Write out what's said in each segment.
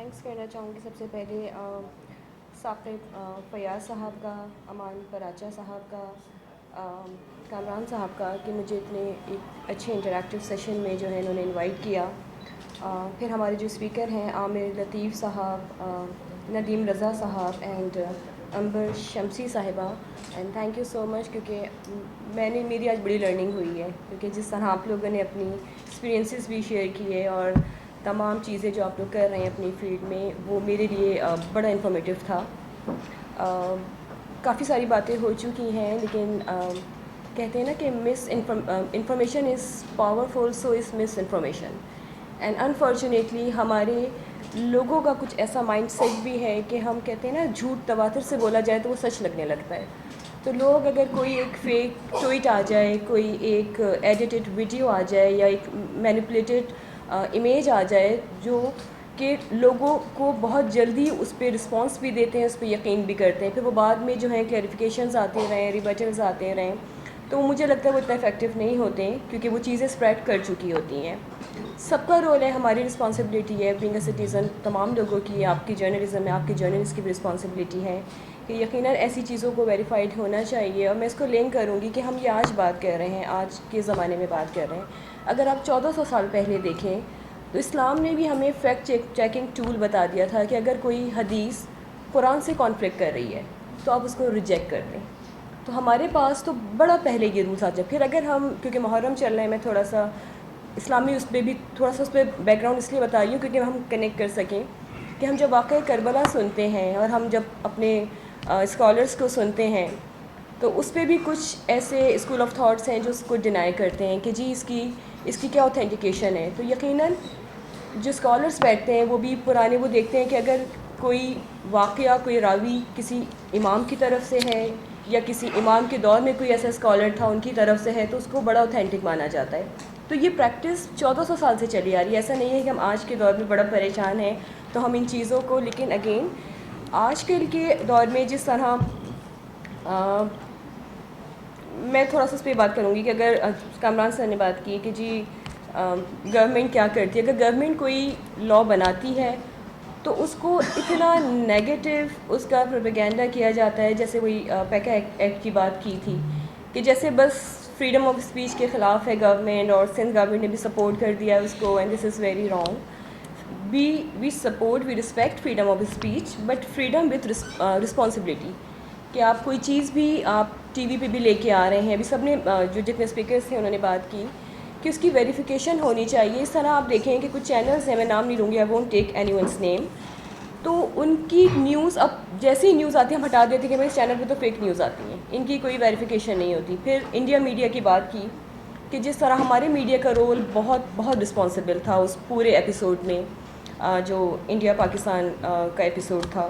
Thanks کرنا چاہوں گی سب سے پہلے ثاقب فیاض صاحب کا، امان پراچا صاحب کا، کامران صاحب کا کہ مجھے اتنے ایک اچھے انٹریکٹیو سیشن میں جو ہے انہوں نے انوائٹ کیا. پھر ہمارے جو اسپیکر ہیں عامر لطیف صاحب، ندیم رضا صاحب اینڈ امبر شمسی صاحبہ، اینڈ تھینک یو سو مچ کیونکہ میری آج بڑی لرننگ ہوئی ہے، کیونکہ جس طرح آپ لوگوں نے اپنی ایکسپیرینسز بھی شیئر کیے اور تمام چیزیں جو آپ لوگ کر رہے ہیں اپنی فیلڈ میں، وہ میرے لیے بڑا انفارمیٹیو تھا. کافی ساری باتیں ہو چکی ہیں، لیکن کہتے ہیں نا کہ information is powerful, so is miss information. And unfortunately ہمارے لوگوں کا کچھ ایسا مائنڈ سیٹ بھی ہے کہ ہم کہتے ہیں نا جھوٹ تواتر سے بولا جائے تو وہ سچ لگنے لگتا ہے. تو لوگ اگر کوئی ایک فیک ٹویٹ آ جائے، کوئی ایک ایڈیٹڈ ویڈیو آ جائے یا ایک مینیپولیٹڈ امیج آ جائے جو کہ لوگوں کو بہت جلدی اس پہ رسپانس بھی دیتے ہیں، اس پہ یقین بھی کرتے ہیں، پھر وہ بعد میں جو ہیں کلیریفیکیشنز آتے رہیں، ریبٹلز آتے رہیں، تو مجھے لگتا ہے وہ اتنا افیکٹو نہیں ہوتے ہیں کیونکہ وہ چیزیں اسپریڈ کر چکی ہوتی ہیں. سب کا رول ہے، ہماری رسپانسبلٹی ہے بینگ اے سٹیزن، تمام لوگوں کی، آپ کی جرنلزم میں آپ کی جرنلسٹ کی بھی رسپانسبلٹی ہے کہ یقیناً ایسی چیزوں کو ویریفائڈ ہونا چاہیے. اور میں اس کو لنک کروں گی کہ ہم یہ آج بات کر رہے ہیں، آج کے زمانے میں بات کر رہے ہیں. اگر آپ 1400 سال پہلے دیکھیں تو اسلام نے بھی ہمیں فیکٹ چیکنگ ٹول بتا دیا تھا کہ اگر کوئی حدیث قرآن سے کانفلکٹ کر رہی ہے تو آپ اس کو ریجیکٹ کر دیں. تو ہمارے پاس تو بڑا پہلے یہ رولس آ جائے. پھر اگر ہم، کیونکہ محرم چل رہے ہیں، میں تھوڑا سا اسلامی اس پہ بھی تھوڑا سا اس پہ بیک گراؤنڈ اس لیے بتا رہی ہوں کیونکہ ہم کنیکٹ کر سکیں کہ ہم جب واقعہ کربلا سنتے ہیں اور ہم جب اپنے اسکالرس کو سنتے ہیں تو اس پہ بھی کچھ ایسے اسکول آف تھاٹس ہیں جو اس کو ڈینائی کرتے ہیں کہ جی اس کی کیا اوتھینٹیکیشن ہے. تو یقیناً جو اسکالرس بیٹھتے ہیں وہ بھی پرانے وہ دیکھتے ہیں کہ اگر کوئی واقعہ، کوئی راوی کسی امام کی طرف سے ہے یا کسی امام کے دور میں کوئی ایسا اسکالر تھا ان کی طرف سے ہے تو اس کو بڑا اوتھینٹک مانا جاتا ہے. تو یہ پریکٹس 1400 سال سے چلی آ رہی ہے. ایسا نہیں ہے کہ ہم آج کے دور میں بڑا پریشان ہیں تو ہم ان چیزوں کو، لیکن اگین آج کل کے دور میں جس طرح میں تھوڑا سا اس پہ بات کروں گی کہ اگر کامران سر نے بات کی کہ جی گورنمنٹ کیا کرتی ہے، اگر گورنمنٹ کوئی لا بناتی ہے تو اس کو اتنا نیگیٹو اس کا پروپیگینڈا کیا جاتا ہے، جیسے وہی پیکا ایکٹ کی بات کی تھی کہ جیسے بس فریڈم آف اسپیچ کے خلاف ہے گورنمنٹ، اور سندھ گورنمنٹ نے بھی سپورٹ کر دیا اس کو، and this is very wrong. We support, we respect freedom of speech, but freedom with responsibility. کہ آپ کوئی چیز بھی آپ ٹی وی پہ بھی لے کے آ رہے ہیں، ابھی سب نے جو جتنے اسپیکرس تھے انہوں نے بات کی کہ اس کی ویریفیکیشن ہونی چاہیے. اس طرح آپ دیکھیں کہ کچھ چینلز ہیں، میں نام نہیں لوں گی، I won't take anyone's name, تو ان کی نیوز اب جیسی نیوز آتی ہے ہم ہٹا دیتے ہیں کہ بھائی اس چینل پہ تو فیک نیوز آتی ہیں، ان کی کوئی ویریفیکیشن نہیں ہوتی. پھر انڈیا میڈیا کی بات کی کہ جس طرح ہمارے میڈیا کا رول بہت بہت رسپانسبل تھا اس پورے ایپیسوڈ میں، جو انڈیا پاکستان کا ایپیسوڈ تھا.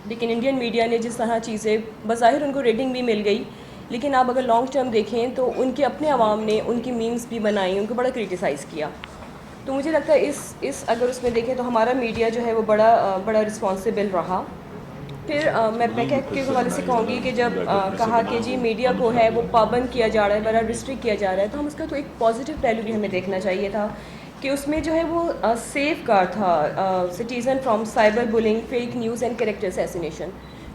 لیکن انڈین میڈیا نے جس طرح چیزیں، بظاہر ان کو ریٹنگ بھی مل گئی، لیکن آپ اگر لانگ ٹرم دیکھیں تو ان کے اپنے عوام نے ان کی میمز بھی بنائی، ان کو بڑا کرٹیسائز کیا. تو مجھے لگتا ہے اس اگر اس میں دیکھیں تو ہمارا میڈیا جو ہے وہ بڑا رسپانسبل رہا. پھر میں پیکا کے حوالے سے کہوں گی کہ جب کہا کہ جی میڈیا کو ہے وہ پابند کیا جا رہا ہے، بڑا ریسٹرکٹ کیا جا رہا ہے، تو ہم اس کا تو ایک پازیٹیو پہلو بھی ہمیں دیکھنا چاہیے تھا کہ اس میں جو ہے وہ سیف گارڈ تھا citizen from cyber bullying, fake news and character assassination.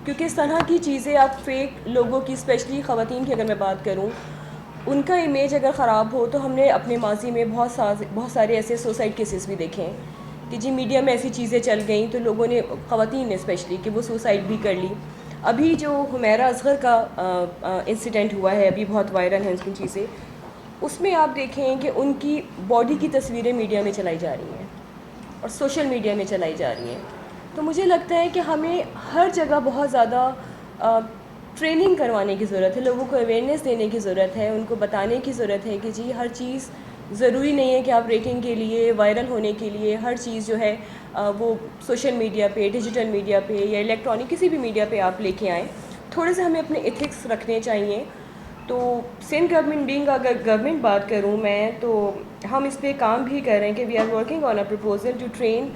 کیونکہ اس طرح کی چیزیں آپ فیک لوگوں کی، اسپیشلی خواتین کی اگر میں بات کروں، ان کا امیج اگر خراب ہو تو ہم نے اپنے ماضی میں بہت سارے ایسے سوسائڈ کیسز بھی دیکھے ہیں کہ جی میڈیا میں ایسی چیزیں چل گئیں تو لوگوں نے، خواتین نے اسپیشلی، کہ وہ سوسائڈ بھی کر لی. ابھی جو حمیرہ اصغر کا انسیڈنٹ ہوا ہے، ابھی بہت وائرل ہیں اس کی چیزیں، اس میں آپ دیکھیں کہ ان کی باڈی کی تصویریں میڈیا میں چلائی جا رہی ہیں اور سوشل میڈیا میں چلائی جا رہی ہیں. تو مجھے لگتا ہے کہ ہمیں ہر جگہ بہت زیادہ ٹریننگ کروانے کی ضرورت ہے، لوگوں کو اویئرنیس دینے کی ضرورت ہے، ان کو بتانے کی ضرورت ہے کہ جی ہر چیز ضروری نہیں ہے کہ آپ ریٹنگ کے لیے، وائرل ہونے کے لیے ہر چیز جو ہے وہ سوشل میڈیا پہ، ڈیجیٹل میڈیا پہ یا الیکٹرانک کسی بھی میڈیا پہ آپ لے کے آئیں. تھوڑے سے ہمیں اپنے ایتھکس رکھنے چاہیے. تو سندھ گورنمنٹ بینگ، اگر گورنمنٹ بات کروں میں، تو ہم اس پہ کام بھی کر رہے ہیں کہ we are working on a proposal to train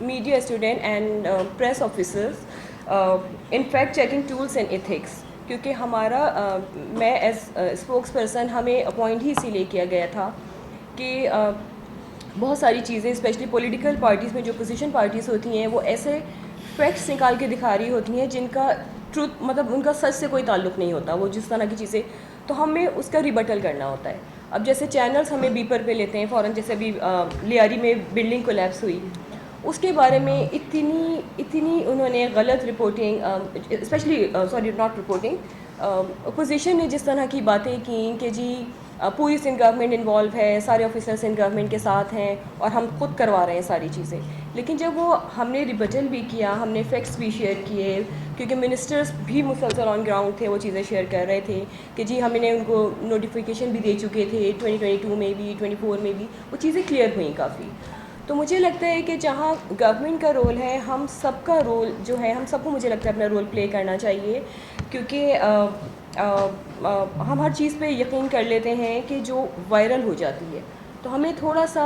media student and press officers in fact checking tools and ethics. کیونکہ ہمارا میں ایز اسپوکس پرسن ہمیں اپوائنٹ ہی اسی لیے کیا گیا تھا کہ بہت ساری چیزیں اسپیشلی پولیٹیکل پارٹیز میں جو پوزیشن پارٹیز ہوتی ہیں وہ ایسے فیکٹس نکال کے دکھا رہی ہوتی ہیں جن کا ٹروتھ مطلب ان کا سچ سے کوئی تعلق نہیں ہوتا، وہ جس طرح کی چیزیں، تو ہمیں اس کا ریبٹل کرنا ہوتا ہے. اب جیسے چینلز ہمیں بیپر پہ لیتے ہیں فوراً، جیسے ابھی لیاری میں بلڈنگ کولیپس ہوئی، اس کے بارے میں اتنی انہوں نے غلط reporting, especially sorry not reporting, opposition نے جس طرح کی باتیں کیں کہ جی پوری سندھ گورنمنٹ انوالو ہے، سارے آفیسر سندھ گورنمنٹ کے ساتھ ہیں اور ہم خود کروا رہے ہیں ساری چیزیں. لیکن جب وہ ہم نے ریبٹل بھی کیا، ہم نے فیکٹس بھی شیئر کیے، کیونکہ منسٹرز بھی مسلسل آن گراؤنڈ تھے، وہ چیزیں شیئر کر رہے تھے کہ جی ہم نے ان کو نوٹیفیکیشن بھی دے چکے تھے 2022 میں بھی 24 میں بھی، وہ چیزیں کلیئر ہوئیں کافی. تو مجھے لگتا ہے کہ جہاں گورنمنٹ کا رول ہے، ہم سب کا رول جو ہے، ہم سب کو مجھے لگتا ہے اپنا رول پلے کرنا چاہیے، کیونکہ ہم ہر چیز پہ یقین کر لیتے ہیں کہ جو وائرل ہو جاتی ہے، تو ہمیں تھوڑا سا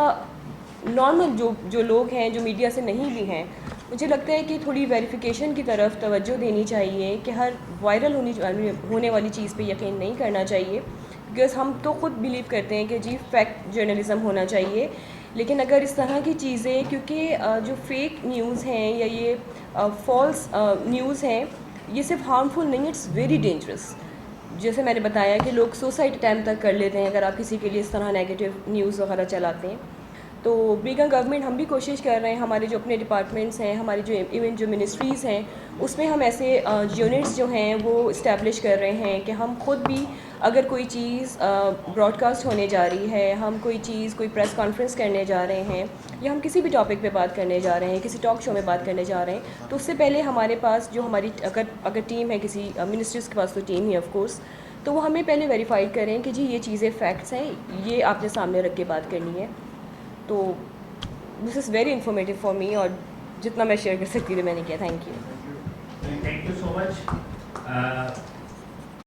نارمل جو لوگ ہیں جو میڈیا سے نہیں بھی ہیں، مجھے لگتا ہے کہ تھوڑی ویریفیکیشن کی طرف توجہ دینی چاہیے کہ ہر وائرل ہونے والی چیز پہ یقین نہیں کرنا چاہیے. بیکاز ہم تو خود بلیو کرتے ہیں کہ جی فیکٹ جرنلزم ہونا چاہیے، لیکن اگر اس طرح کی چیزیں، کیونکہ جو فیک نیوز ہیں یا یہ فالس نیوز ہیں، یہ صرف ہارمفل نہیں، اٹس ویری ڈینجرس. جیسے میں نے بتایا کہ لوگ سوسائڈ اٹیمپٹ تک کر لیتے ہیں اگر آپ کسی کے لیے اس طرح نیگیٹو نیوز وغیرہ چلاتے ہیں. تو بیگم گورنمنٹ ہم بھی کوشش کر رہے ہیں، ہمارے جو اپنے ڈپارٹمنٹس ہیں، ہماری جو ایون جو منسٹریز ہیں، اس میں ہم ایسے یونٹس جو ہیں وہ اسٹیبلش کر رہے ہیں کہ ہم خود بھی اگر کوئی چیز براڈ کاسٹ ہونے جا رہی ہے، ہم کوئی چیز کوئی پریس کانفرنس کرنے جا رہے ہیں، یا ہم کسی بھی ٹاپک پہ بات کرنے جا رہے ہیں، کسی ٹاک شو میں بات کرنے جا رہے ہیں، تو اس سے پہلے ہمارے پاس جو ہماری اگر ٹیم ہے، کسی منسٹریز کے پاس تو ٹیم ہی آف کورس، تو وہ ہمیں پہلے ویریفائی کریں کہ جی یہ چیزیں فیکٹس ہیں، یہ آپ نے سامنے رکھ کے بات کرنی ہے. تو this is very informative for me, اور جتنا میں شیئر کر سکتی تھی میں نے کیا. Thank you. Thank you so much.